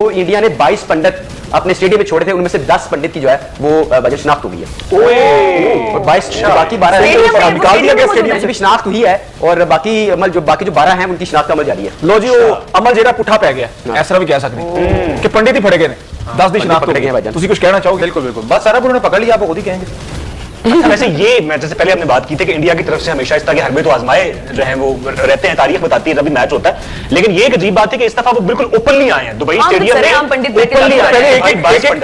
तो इंडिया ने 22 पंडित अपने स्टेडियम में छोड़े थे, उनमें से 10 पंडित की जो है वो बजट शनाख्त हो गई है। और 22 बाकी 12 निकाल दिया गया स्टेडियम से भी शनाख्त हुई है, और बाकी जो 12 हैं उनकी शनाख्त अमल जारी है। लो जी, वो अमल जेड़ा पुठा पै गया, इस तरह भी कह सकते कि पंडित ही फड़े गए 10 दी शनाख्त पकड़े गए। तुसी कुछ कहना चाहोगे? बिल्कुल बिल्कुल, बस सारा उन्होंने पकड़ लिया, आप खुद ही कहेंगे। अच्छा, वैसे ये मैच जैसे पहले हमने बात की थी कि इंडिया की तरफ से हमेशा इस तरह के हरबे तो आजमाए जो हैं वो रहते हैं, तारीख बताती है जब भी मैच होता है, लेकिन ये एक अजीब बात है कि इस दफा वो बिल्कुल ओपनली आए हैं दुबई स्टेडियम में।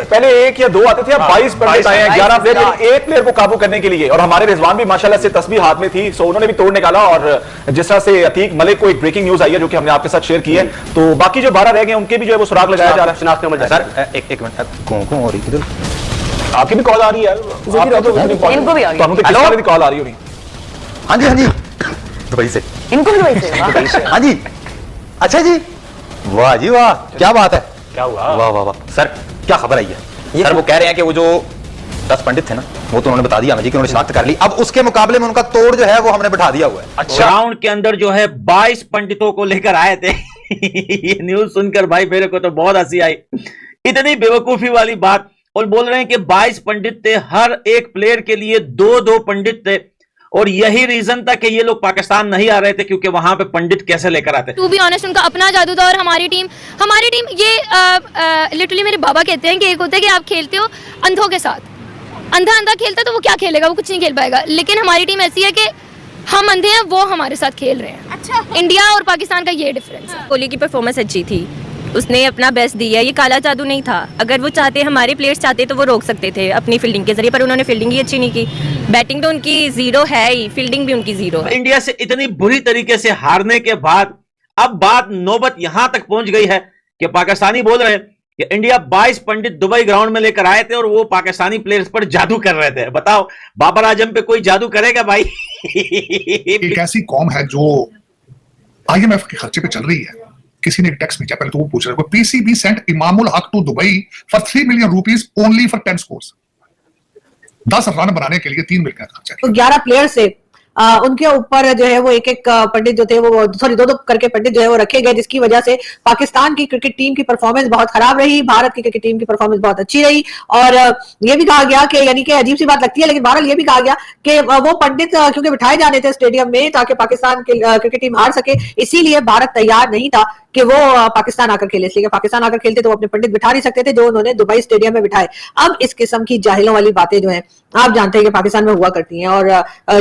पहले एक या दो आते थे, अब 22 पंडित आए हैं, 11 प्लेयर, एक प्लेयर को काबू करने के लिए। और हमारे रिजवान भी माशाल्लाह से तस्बीह हाथ में थी, सो उन्होंने भी तोड़ निकाला। और जिस तरह से अतीक मलिक को एक ब्रेकिंग न्यूज आई है जो कि हमने आपके साथ शेयर की है, तो बाकी जो 12 रह गए उनके भी जो है वो सुराग लगाया जा रहा है। शनाख्त अमल सर एक मिनट, कौन हो रही है? आपकी भी कॉल आ रही है, इनको भी आ तो कॉल आ रही होगी। हाँ जी हाँ जी, दुबई से, इनको भी दुबई से। हाँ जी, अच्छा जी, वाह जी वाह, क्या बात है, क्या हुआ? वाह वाह वाह। सर क्या खबर आई है? सर वो कह रहे हैं कि वो जो 10 पंडित थे ना, वो तो उन्होंने बता दिया मुझे कि उन्होंने शनाख्त कर ली, अब उसके मुकाबले में उनका तोड़ जो है वो हमने बैठा दिया हुआ है। अच्छा, राउंड के अंदर जो है 22 पंडितों को लेकर आए थे। ये न्यूज सुनकर भाई मेरे को तो बहुत हंसी आई, इतनी बेवकूफी वाली बात। और बोल रहे हैं कि 22 पंडित थे, हर एक प्लेयर के लिए 2-2 पंडित थे, और यही रीजन था कि ये लोग पाकिस्तान नहीं आ रहे थे क्योंकि वहां पे पंडित कैसे लेकर आते। टू बी ऑनेस्ट, उनका अपना जादू था। और हमारी टीम ये लिटरली मेरे बाबा कहते हैं कि एक होता है कि आप खेलते हो अंधों के साथ, अंधा खेलता है तो वो क्या खेलेगा, वो कुछ नहीं खेल पाएगा। लेकिन हमारी टीम ऐसी है कि हम अंधे हैं, वो हमारे साथ खेल रहे हैं। अच्छा, इंडिया और पाकिस्तान का ये डिफरेंस है। कोहली की परफॉर्मेंस अच्छी थी, उसने अपना बेस्ट दिया, ये काला जादू नहीं था। अगर वो चाहते, हमारे प्लेयर्स चाहते तो वो रोक सकते थे अपनी फील्डिंग के जरिए, पर उन्होंने फील्डिंग ही अच्छी नहीं की। बैटिंग तो उनकी जीरो है ही, फील्डिंग भी उनकी जीरो है। इंडिया से इतनी बुरी तरीके से हारने के बाद अब बात नौबत यहां तक पहुंच गई है कि पाकिस्तानी बोल रहे हैं कि इंडिया 22 पंडित दुबई ग्राउंड में लेकर आए थे और वो पाकिस्तानी प्लेयर्स पर जादू कर रहे थे। बताओ, बाबर आजम पे कोई जादू करेगा भाई? एक ऐसी कौम है जो IMF के खर्चे पे चल रही है। किसी ने टैक्स भेजा, पहले तो वो पूछ रहे हैं, PCB sent Imamul Haq to Dubai for 3 million rupees only for 10 scores. 10 run बनाने के लिए 3 मिलियन का खर्चा। तो 11 प्लेयर से उनके ऊपर जो है वो एक पंडित जो थे वो सॉरी 2-2 करके पंडित जो है वो रखे गए, जिसकी वजह से पाकिस्तान की क्रिकेट टीम की परफॉर्मेंस बहुत खराब रही, भारत की क्रिकेट टीम की परफॉर्मेंस बहुत अच्छी रही। और ये भी कहा गया कि, यानी कि अजीब सी बात लगती है लेकिन बहरहाल ये भी कहा गया कि वो पंडित क्योंकि बिठाए जाने थे स्टेडियम में ताकि पाकिस्तान की क्रिकेट टीम हार सके, इसीलिए भारत तैयार नहीं था कि वो पाकिस्तान आकर खेले। इसलिए पाकिस्तान आकर खेलते तो वो अपने पंडित बिठा नहीं सकते थे, जो उन्होंने दुबई स्टेडियम में बिठाए। अब इस किस्म की जाहिलों वाली बातें जो हैं आप जानते हैं कि पाकिस्तान में हुआ करती हैं, और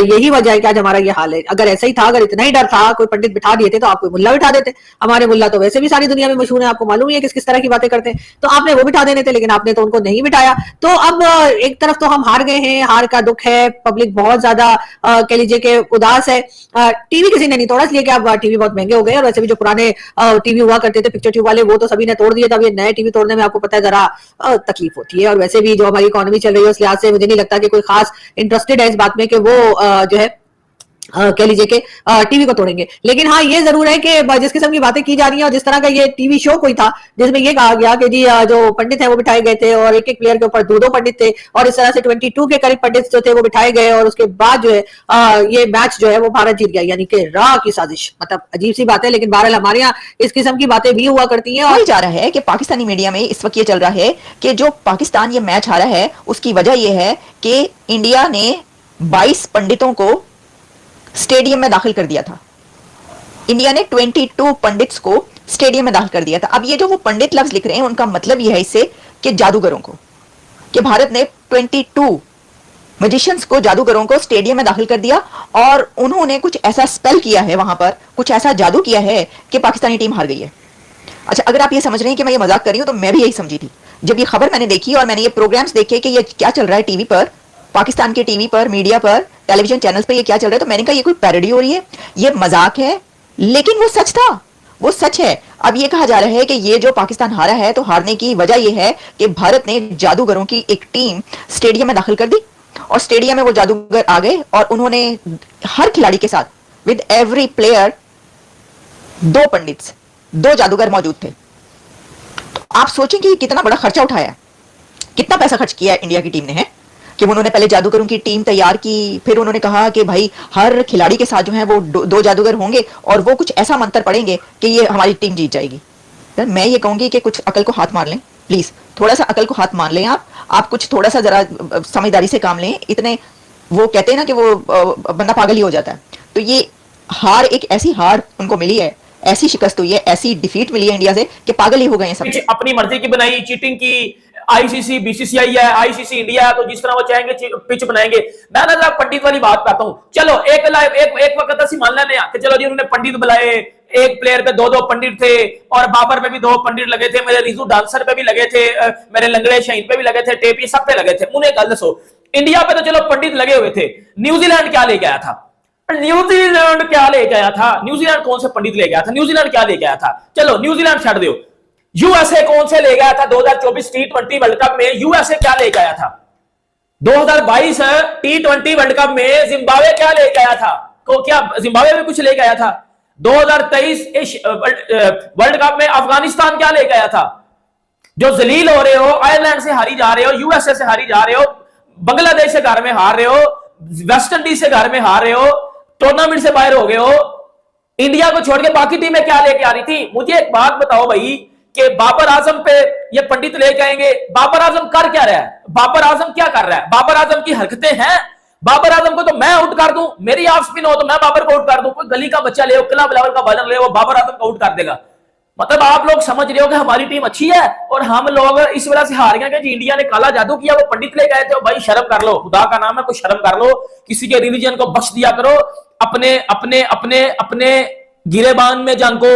यही वजह है कि आज हमारा ये हाल है। अगर ऐसा ही था, अगर इतना ही डर था, कोई पंडित बिठा दिए थे तो आप कोई मुल्ला बिठा देते। हमारे मुल्ला तो वैसे भी सारी दुनिया में मशहूर है, आपको मालूम ही है किस किस तरह की बातें करते हैं, तो आपने वो बिठा देने थे, लेकिन आपने तो उनको नहीं बिठाया। तो अब एक तरफ तो हम हार गए हैं, हार का दुख है, पब्लिक बहुत ज्यादा कह लीजिए कि उदास है। टीवी किसी ने नहीं तोड़ा, इसलिए कि अब टीवी बहुत महंगे हो गए, और वैसे भी जो पुराने टीवी हुआ करते थे पिक्चर ट्यूब वाले, वो तो सभी ने तोड़ दिए। तब ये नए टीवी तोड़ने में आपको पता है जरा तकलीफ होती है। और वैसे भी जो हमारी इकोनॉमी चल रही है उस लिहाज से मुझे नहीं लगता कि कोई खास इंटरेस्टेड है इस बात में कि वो जो है कह लीजिए कि टीवी को तोड़ेंगे। लेकिन हाँ, ये जरूर है कि जिस किस्म की बातें की जा रही हैं, और जिस तरह का ये टीवी शो कोई था जिसमें ये कहा गया कि जी जो पंडित हैं वो बिठाए गए थे, और एक एक प्लेयर के ऊपर 2-2 पंडित थे, और इस तरह से 22 के करीब पंडित जो थे वो बिठाए गए, और उसके बाद जो है ये मैच जो है वो भारत जीत गया, यानी कि राह की साजिश। मतलब अजीब सी बात है, लेकिन बहरहाल हमारे यहाँ इस किस्म की बातें भी हुआ करती हैं। और जा रहा है कि पाकिस्तानी मीडिया में इस वक्त ये चल रहा है कि जो पाकिस्तान ये मैच हारा है उसकी वजह यह है कि इंडिया ने 22 पंडितों को स्टेडियम में दाखिल कर दिया था। इंडिया ने 22 पंडित्स को स्टेडियम में दाखिल कर दिया था। अब ये जो वो पंडित लफ्ज लिख रहे हैं, उनका मतलब यह है इससे कि जादूगरों को, कि भारत ने 22 मैजिशियंस को, जादूगरों को स्टेडियम में दाखिल कर दिया, और उन्होंने कुछ ऐसा स्पेल किया है वहां पर, कुछ ऐसा जादू किया है कि पाकिस्तानी टीम हार गई है। अच्छा, अगर आप ये समझ रहे हैं कि मैं ये मजाक कर रही हूं, तो मैं भी यही समझी थी जब ये खबर मैंने देखी और मैंने ये प्रोग्राम्स देखे कि ये क्या चल रहा है टीवी पर, पाकिस्तान के टीवी पर, मीडिया पर, टेलीविजन चैनल्स पर ये क्या चल रहा है। तो मैंने कहा ये कोई पैरोडी हो रही है, ये मजाक है, लेकिन वो सच था, वो सच है। अब ये कहा जा रहा है कि ये जो पाकिस्तान हारा है, तो हारने की वजह ये है कि भारत ने जादूगरों की एक टीम स्टेडियम में दाखिल कर दी, और स्टेडियम में वो जादूगर आ गए, और उन्होंने हर खिलाड़ी के साथ विद एवरी प्लेयर 2 पंडित्स, 2 जादूगर मौजूद थे। तो आप सोचें कि कितना बड़ा खर्चा उठाया, कितना पैसा खर्च किया इंडिया की टीम ने, है कि उन्होंने पहले जादूगरों की टीम तैयार की, फिर उन्होंने कहा कि भाई हर खिलाड़ी के साथ जो है वो 2 जादूगर होंगे, और वो कुछ ऐसा मंत्र पढ़ेंगे कि ये हमारी टीम जीत जाएगी। सर मैं ये कहूंगी कि कुछ अकल को हाथ मार लें प्लीज, थोड़ा सा अकल को हाथ मार लें आप कुछ थोड़ा सा जरा समझदारी से काम लें। इतने वो कहते हैं ना कि वो बंदा पागल ही हो जाता है। तो ये हार, एक ऐसी हार उनको मिली है, ऐसी शिकस्त हुई है, ऐसी डिफीट मिली है इंडिया से कि पागल ही हो गए हैं सब। अपनी मर्जी की बनाई, चीटिंग की, आईसीसी बीसीसीआई है, आईसीसी इंडिया है, तो जिस तरह वो चाहेंगे पिच बनाएंगे। मैं ना पंडित वाली बात करता हूं। चलो एक वक्त ऐसी मान लेने कि चलो जी उन्होंने पंडित बुलाए, एक प्लेयर पे दो पंडित थे, और बाबर पे भी 2 पंडित लगे थे, मेरे रिजू डांसर पे भी लगे थे, मेरे लंगड़े शहीद पे भी लगे थे, टेपी सब पे लगे थे। उन्हें गल दसो, इंडिया पे तो चलो पंडित लगे हुए थे, न्यूजीलैंड क्या ले गया था? न्यूजीलैंड क्या ले गया था? न्यूजीलैंड कौन से पंडित ले गया था? न्यूजीलैंड क्या ले गया था? चलो न्यूजीलैंड छाड़ दो, यूएसए कौन से ले गया था 2024 T20 वर्ल्ड कप में? यूएसए क्या ले गया था? 2022 T20 वर्ल्ड कप में जिम्बाब्वे क्या ले गया था? क्या जिम्बाब्वे में कुछ ले गया था? 2023 वर्ल्ड कप में अफगानिस्तान क्या ले गया था? जो जलील हो रहे हो, आयरलैंड से हारी जा रहे हो, यूएसए से हारी जा रहे हो, बांग्लादेश से घर में हार रहे हो, वेस्ट इंडीज से घर में हार रहे हो, टूर्नामेंट से बाहर हो गए हो, इंडिया को छोड़ के बाकी टीमें क्या लेके आ रही थी? मुझे एक बात बताओ भाई कि बाबर आजम पे ये पंडित लेके आएंगे, बाबर आजम कर क्या रहा है? बाबर आजम क्या कर रहा है? बाबर आजम की हरकतें हैं। बाबर आजम को तो मैं आउट कर दूं, मेरी ऑफ स्पिन हो तो मैं बाबर को आउट कर दूं, कोई गली का बच्चा ले, क्लब लेवल का बॉलर ले, वो बाबर आजम को आउट कर देगा। मतलब आप लोग समझ रहे हो कि हमारी टीम अच्छी है और हम लोग इस वजह से हार गए कि जी इंडिया ने काला जादू किया, वो पंडित ले गए थे। भाई शर्म कर लो, खुदा का नाम है, कोई शर्म कर लो, किसी के रिलीजन को बख्श दिया करो, अपने अपने अपने अपने गिरेबान में जानको,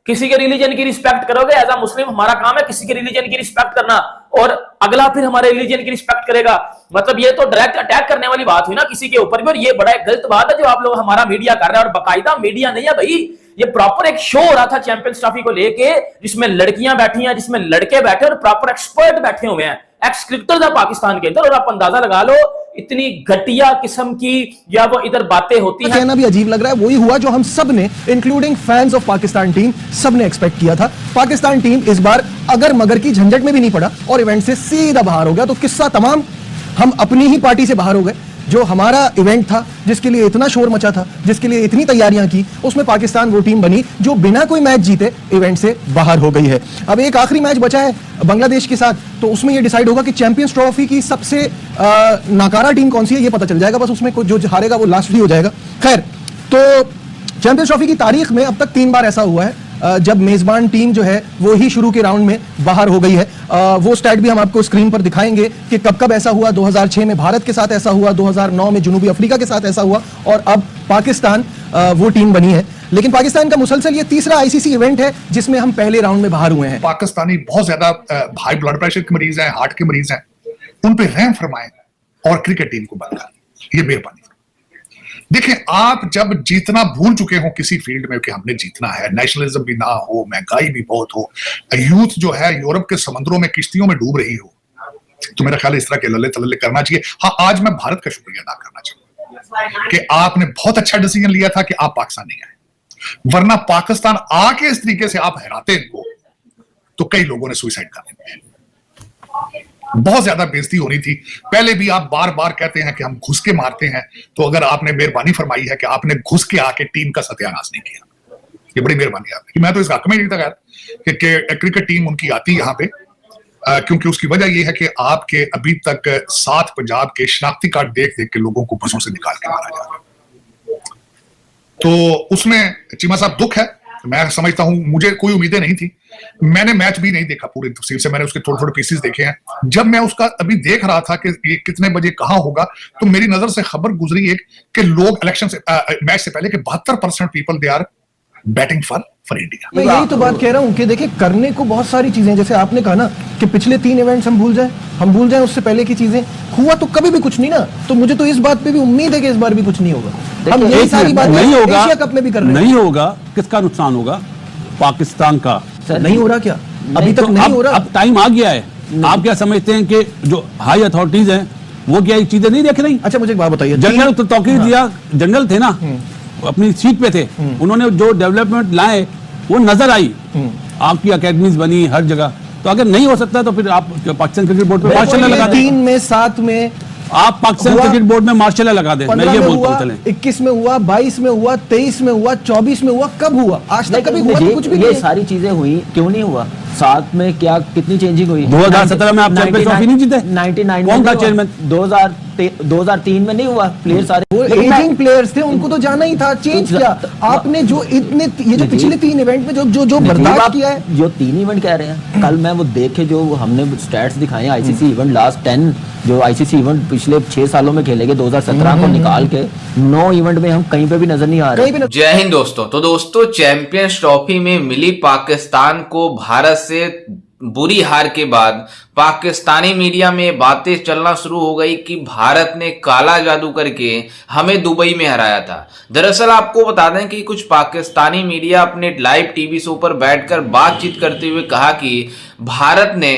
किसी के रिलीजन की रिस्पेक्ट करोगे। एज अ मुस्लिम हमारा काम है किसी के रिलीजन की रिस्पेक्ट करना, और अगला फिर हमारे रिलीजन की रिस्पेक्ट करेगा। मतलब ये तो डायरेक्ट अटैक करने वाली बात हुई ना किसी के ऊपर भी, और ये बड़ा एक गलत बात है जो आप लोग हमारा मीडिया कर रहे हैं। और बाकायदा मीडिया नहीं है भाई, ये प्रॉपर एक शो हो रहा था चैंपियंस ट्रॉफी को लेके, जिसमें लड़कियां बैठी हैं, जिसमें लड़के बैठे और प्रॉपर एक्सपर्ट बैठे हुए हैं, एक्स क्रिकेटर्स है पाकिस्तान के अंदर। और आप अंदाजा लगा लो इतनी घटिया किस्म की या वो इधर बातें होती हैं। कहना भी अजीब लग रहा है, वही हुआ जो हम सब ने including fans of Pakistan team सब ने एक्सपेक्ट किया था। पाकिस्तान टीम इस बार अगर मगर की झंझट में भी नहीं पड़ा और इवेंट से सीधा बाहर हो गया। तो किस्सा तमाम, हम अपनी ही पार्टी से बाहर हो गए। जो हमारा इवेंट था, जिसके लिए इतना शोर मचा था, जिसके लिए इतनी तैयारियां की, उसमें पाकिस्तान वो टीम बनी जो बिना कोई मैच जीते इवेंट से बाहर हो गई है। अब एक आखिरी मैच बचा है बांग्लादेश के साथ, तो उसमें ये डिसाइड होगा कि चैंपियंस ट्रॉफी की सबसे नाकारा टीम कौन सी है, ये पता चल जाएगा। बस उसमें जो हारेगा वो लास्ट ही हो जाएगा। खैर, तो चैंपियंस ट्रॉफी की तारीख में अब तक 3 बार ऐसा हुआ है जब मेजबान टीम जो है वो ही शुरू के राउंड में बाहर हो गई है। वो स्टैट भी हम आपको स्क्रीन पर दिखाएंगे कि कब कब ऐसा हुआ। 2006 में भारत के साथ ऐसा हुआ, 2009 में जनूबी अफ्रीका के साथ ऐसा हुआ, और अब पाकिस्तान वो टीम बनी है। लेकिन पाकिस्तान का मुसलसल ये तीसरा आईसीसी इवेंट है जिसमें हम पहले राउंड में बाहर हुए हैं। पाकिस्तानी बहुत ज्यादा हाई ब्लड प्रेशर के मरीज हैं, हार्ट के मरीज हैं, उन पे रहम फरमाएं और क्रिकेट टीम को बंद कर, ये मेहरबानी। देखिए, आप जब जीतना भूल चुके हो किसी फील्ड में कि हमने जीतना है, नेशनलिज्म भी ना हो, महंगाई भी बहुत हो, यूथ जो है यूरोप के समंदरों में किश्तियों में डूब रही हो, तो मेरा ख्याल है इस तरह के लल्ले तल्ले करना चाहिए। हाँ, आज मैं भारत का शुक्रिया अदा करना चाहूंगा कि आपने बहुत अच्छा डिसीजन लिया था कि आप पाकिस्तान नहीं आए, वरना पाकिस्तान आके इस तरीके से आप हराते इनको तो कई लोगों ने सुसाइड कर दिया, बहुत ज्यादा बेइज्जती होनी थी। पहले भी आप बार बार कहते हैं कि हम घुस के मारते हैं, तो अगर आपने मेहरबानी फरमाई है कि आपने घुस के आके टीम का सत्यानाश नहीं किया, ये बड़ी मेहरबानी आपकी। मैं तो इस हक में नहीं था कि क्रिकेट टीम उनकी आती यहाँ पे, क्योंकि उसकी वजह यह है कि आपके अभी तक 7 पंजाब के शनाख्ती कार्ड देख देख के लोगों को बसों से निकाल के मारा जा रहा है। तो उसमें चीमा साहब दुख है, मैं समझता हूं, मुझे कोई उम्मीदें नहीं थी। मैंने मैच भी नहीं देखा पूरी तफसील से, मैंने उसके थोड़े थोड़े पीसेस देखे हैं। जब मैं उसका अभी देख रहा था कि ये कितने बजे कहां होगा, तो मेरी नजर से खबर गुजरी एक कि लोग इलेक्शन से मैच से पहले कि 72% people they are batting for India. मैं यही तो बात कह रहा हूं कि देखिए, करने को बहुत सारी चीजें, जैसे आपने कहा ना कि पिछले 3 इवेंट्स हम भूल जाएं उससे पहले की चीजें, हुआ तो कभी भी कुछ नहीं ना। तो मुझे तो इस बात पे भी उम्मीद है कि इस बार भी कुछ नहीं होगा। हम यही सारी बात नहीं होगा, एशिया कप में भी कर रहे हैं। नहीं होगा, किसका नुकसान होगा? पाकिस्तान का। नहीं हो रहा क्या अभी तक? नहीं हो रहा। अब टाइम आ गया है। आप क्या समझते हैं कि जो हाई अथॉरिटीज हैं वो क्या चीजें नहीं देख रही? अच्छा, मुझे एक बात बताइए, जनरल तो तौकीर दिया, जनरल थे ना, अपनी सीट पे थे, उन्होंने जो डेवलपमेंट लाए वो नजर आई, आपकी अकेडमीज बनी हर जगह। तो अगर नहीं हो सकता तो फिर आप पाकिस्तान क्रिकेट बोर्ड पे मार्शल लगा 3 में 7 में आप पाकिस्तान हुआ, क्रिकेट बोर्ड में मार्शल लगा दें, मैं 15 ये में बोलता हुआ, हूं। चलें 21 में हुआ, 22 में हुआ, 23 में हुआ, 24 में हुआ, कब हुआ? आज तक कभी हुआ तो कुछ भी ये नहीं है। सारी चीजें हुई, क्यों नहीं हुआ? साथ में क्या कितनी चेंजिंग हुई? 2017 में आप चैंपियंस ट्रॉफी नहीं जीते? 99 कौन था में चेयरमैन? 2003 में नहीं हुआ, प्लेयर सारे वो लेकिन मैं- एजिंग प्लेयर्स थे, उनको तो जाना ही था, चेंज किया आपने। जो इतने ये जो पिछले 3 इवेंट में जो बर्दाश्त आप किया है, जो 3 इवेंट कह रहे हैं, कल मैं वो देखे जो हमने स्टैट्स दिखाए हैं, आईसीसी इवेंट लास्ट 10 जो आईसीसी इवेंट पिछले 6 सालों में खेले गए 2017 को निकाल के 9 इवेंट में हम कहीं पे भी नजर नहीं आ रहे। जय हिंद दोस्तों। तो दोस्तों, चैंपियंस ट्रॉफी में मिली पाकिस्तान को भारत से बुरी हार के बाद पाकिस्तानी मीडिया में बातें चलना शुरू हो गई कि भारत ने काला जादू करके हमें दुबई में हराया था। दरअसल आपको बता दें कि कुछ पाकिस्तानी मीडिया अपने लाइव टीवी शो पर बैठकर बातचीत करते हुए कहा कि भारत ने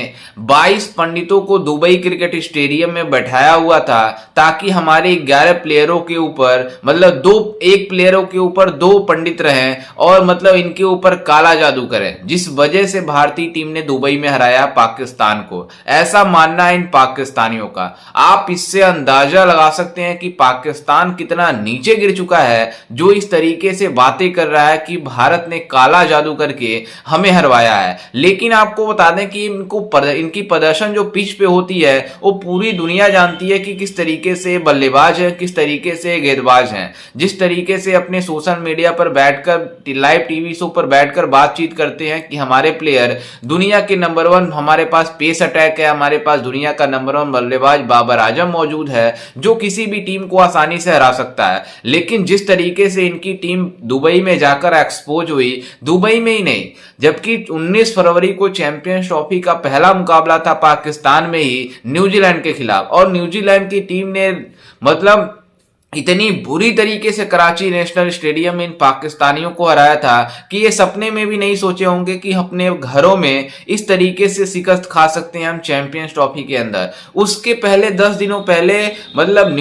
22 पंडितों को दुबई क्रिकेट स्टेडियम में बैठाया हुआ था ताकि हमारे 11 प्लेयरों के ऊपर मतलब एक प्लेयरों के ऊपर 2 पंडित रहें और मतलब इनके ऊपर काला जादू करें, जिस वजह से भारतीय टीम ने दुबई में हराया पाकिस्तान को। ऐसा मानना है इन पाकिस्तानियों का। आप इससे अंदाजा लगा सकते हैं कि पाकिस्तान कितना नीचे गिर चुका है जो इस तरीके से बातें कर रहा है कि भारत ने काला जादू करके हमें हरवाया है। लेकिन आपको बता दें कि इनकी प्रदर्शन जो पिच पे होती है वो पूरी दुनिया जानती है कि किस तरीके से बल्लेबाज है, किस तरीके से गेंदबाज हैं। जिस तरीके से अपने सोशल मीडिया पर बैठकर लाइव टीवी शो पर बैठकर बातचीत करते हैं कि हमारे प्लेयर दुनिया के नंबर 1, हमारे पास पेस अटैक है, हमारे पास दुनिया का नंबर 1 बल्लेबाज बाबर आजम मौजूद है जो किसी भी टीम को आसानी से हरा सकता है। लेकिन जिस तरीके से इनकी टीम दुबई में जाकर एक्सपोज हुई, दुबई में ही नहीं जबकि 19 फरवरी को चैंपियंस ट्रॉफी का पहला मुकाबला था पाकिस्तान में ही न्यूजीलैंड के खिलाफ, और न्यूजीलैंड की टीम ने मतलब इतनी बुरी तरीके से कराची नेशनल स्टेडियम में इन पाकिस्तानियों को हराया था कि ये सपने में भी नहीं सोचे होंगे कि अपने घरों में इस तरीके से शिकस्त खा सकते हैं हम चैंपियंस ट्रॉफी के अंदर। उसके पहले 10 दिनों पहले मतलब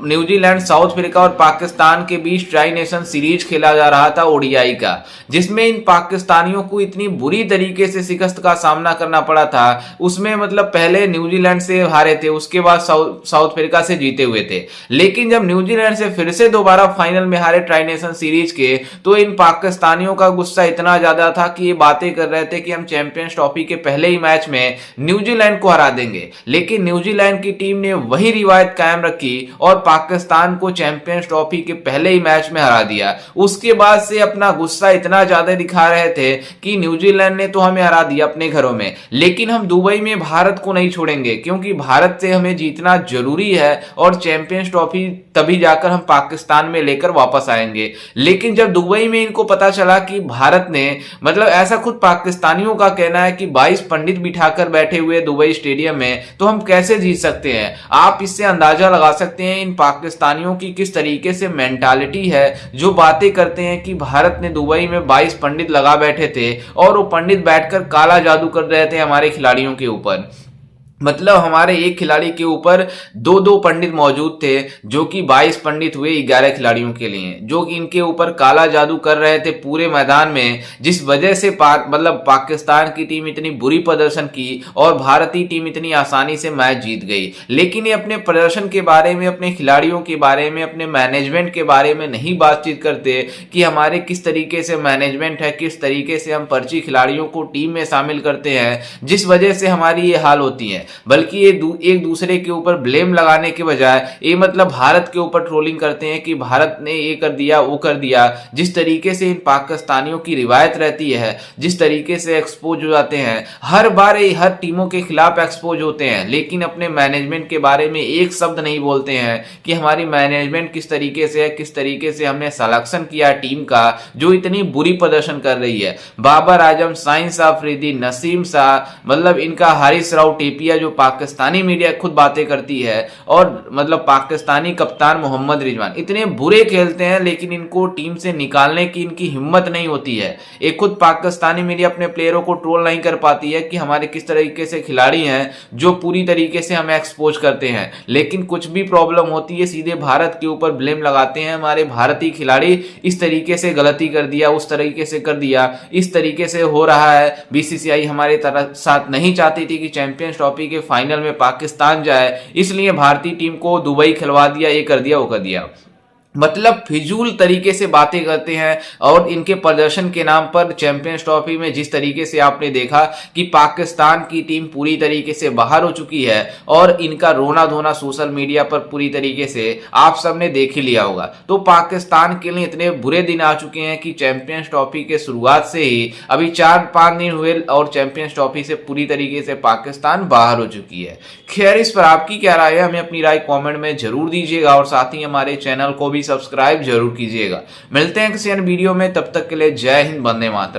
न्यूजीलैंड, साउथ अफ्रीका और पाकिस्तान के बीच ट्राई नेशन सीरीज खेला जा रहा था ओडीआई का, जिसमें इन पाकिस्तानियों को इतनी बुरी तरीके से शिकस्त का सामना करना पड़ा था। उसमें मतलब पहले न्यूजीलैंड से हारे थे, उसके बाद साउथ अफ्रीका से जीते हुए थे। लेकिन जब न्यूजीलैंड से फिर से दोबारा फाइनल में हारे ट्राई नेशन सीरीज के, तो इन पाकिस्तानियों का गुस्सा इतना ज्यादा था कि ये बातें कर रहे थे कि हम चैंपियंस ट्रॉफी के पहले ही मैच में न्यूजीलैंड को हरा देंगे। लेकिन न्यूजीलैंड की टीम ने वही रिवायत कायम रखी और पाकिस्तान को चैंपियंस ट्रॉफी के पहले ही मैच में हरा दिया। उसके बाद से अपना गुस्सा इतना ज्यादा दिखा रहे थे कि न्यूजीलैंड ने तो हमें हरा दिया अपने घरों में, लेकिन हम दुबई में भारत को नहीं छोड़ेंगे क्योंकि भारत से हमें जीतना जरूरी है और चैंपियंस ट्रॉफी तभी जाकर हम पाकिस्तान में लेकर वापस आएंगे। लेकिन जब दुबई में इनको पता चला कि भारत ने मतलब ऐसा खुद पाकिस्तानियों का कहना है कि 22 पंडित बिठाकर बैठे हुए दुबई स्टेडियम में, तो हम कैसे जीत सकते हैं। आप इससे अंदाजा लगा सकते हैं इन पाकिस्तानियों की किस तरीके से मेंटालिटी है जो बातें करते हैं कि भारत ने दुबई में 22 पंडित लगा बैठे थे और वो पंडित बैठकर काला जादू कर रहे थे हमारे खिलाड़ियों के ऊपर। मतलब हमारे एक खिलाड़ी के ऊपर 2-2 पंडित मौजूद थे जो कि 22 पंडित हुए 11 खिलाड़ियों के लिए, जो कि इनके ऊपर काला जादू कर रहे थे पूरे मैदान में, जिस वजह से मतलब पाकिस्तान की टीम इतनी बुरी प्रदर्शन की और भारतीय टीम इतनी आसानी से मैच जीत गई। लेकिन ये अपने प्रदर्शन के बारे में, अपने खिलाड़ियों के बारे में, अपने मैनेजमेंट के बारे में नहीं बातचीत करते कि हमारे किस तरीके से मैनेजमेंट है, किस तरीके से हम पर्ची खिलाड़ियों को टीम में शामिल करते हैं जिस वजह से हमारी ये हाल होती है। बल्कि ये एक दूसरे के ऊपर ब्लेम लगाने के बजाय ये मतलब भारत के ऊपर ट्रोलिंग करते हैं कि भारत ने ये कर दिया, वो कर दिया। जिस तरीके से इन पाकिस्तानियों की रिवायत रहती है, जिस तरीके से एक्सपोज हो जाते हैं, हर बार ये हर टीमों के खिलाफ एक्सपोज होते हैं, लेकिन अपने मैनेजमेंट के बारे में एक शब्द नहीं बोलते हैं कि हमारी मैनेजमेंट किस तरीके से है, किस तरीके से हमने सिलेक्शन किया टीम का जो इतनी बुरी प्रदर्शन कर रही है। बाबर आजम, शाहीन अफरीदी, नसीम शाह, मतलब इनका हारिस राव टेपिया जो पाकिस्तानी मीडिया खुद बातें करती है, और मतलब पाकिस्तानी कप्तान मोहम्मद रिजवान इतने बुरे खेलते हैं लेकिन इनको टीम से निकालने की इनकी हिम्मत नहीं होती है। एक खुद पाकिस्तानी मीडिया अपने प्लेयरों को ट्रोल नहीं कर पाती है कि हमारे किस तरीके से खिलाड़ी हैं जो पूरी तरीके से हमें एक्सपोज करते हैं, लेकिन कुछ भी प्रॉब्लम होती है सीधे भारत के ऊपर ब्लेम लगाते हैं। हमारे भारतीय खिलाड़ी इस तरीके से गलती कर दिया, उस तरीके से कर दिया, इस तरीके से हो रहा है। बीसीसीआई हमारे साथ नहीं चाहती थी कि चैंपियंस ट्रॉफी के फाइनल में पाकिस्तान जाए, इसलिए भारतीय टीम को दुबई खिलवा दिया, ये कर दिया, वो कर दिया। मतलब फिजूल तरीके से बातें करते हैं और इनके प्रदर्शन के नाम पर चैंपियंस ट्रॉफी में जिस तरीके से आपने देखा कि पाकिस्तान की टीम पूरी तरीके से बाहर हो चुकी है और इनका रोना धोना सोशल मीडिया पर पूरी तरीके से आप सबने देख ही लिया होगा। तो पाकिस्तान के लिए इतने बुरे दिन आ चुके हैं कि चैंपियंस ट्रॉफी के शुरुआत से ही अभी 4-5 दिन हुए और चैंपियंस ट्रॉफी से पूरी तरीके से पाकिस्तान बाहर हो चुकी है। खैर, इस पर आपकी क्या राय है, हमें अपनी राय कॉमेंट में जरूर दीजिएगा और साथ ही हमारे चैनल को भी सब्सक्राइब जरूर कीजिएगा। मिलते हैं किसी अन्य वीडियो में, तब तक के लिए जय हिंद, वंदे मातरम।